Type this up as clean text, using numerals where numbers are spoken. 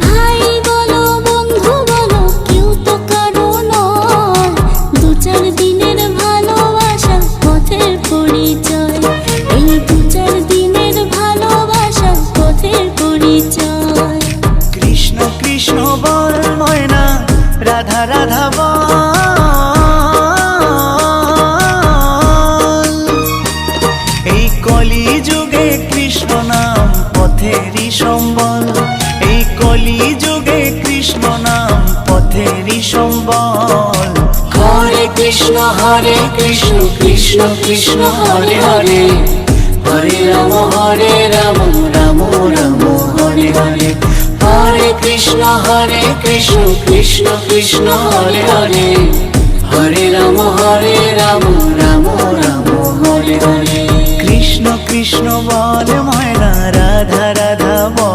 ভাই বলো বন্ধু বলো কেউ তো কারো নয়, দু চার দিনের ভালোবাসা পথের পরিচয়, এই দু চার দিনের ভালোবাসা পথের পরিচয়। কৃষ্ণ কৃষ্ণ বল ময়না, রাধা রাধা বল, এই কলি যুগে কৃষ্ণ নাম পথেরই সম্বল, এই কলি যুগে কৃষ্ণ নাম পথেরই সম্বল। হরে কৃষ্ণ কৃষ্ণ কৃষ্ণ হরে হরে, হরে রাম রাম রাম হরে হরে। হরে কৃষ্ণ কৃষ্ণ কৃষ্ণ হরে হরে, হরে রাম রাম রাম হরে হরে। কৃষ্ণ কৃষ্ণ বল ময়না, রাধা রাধা বল,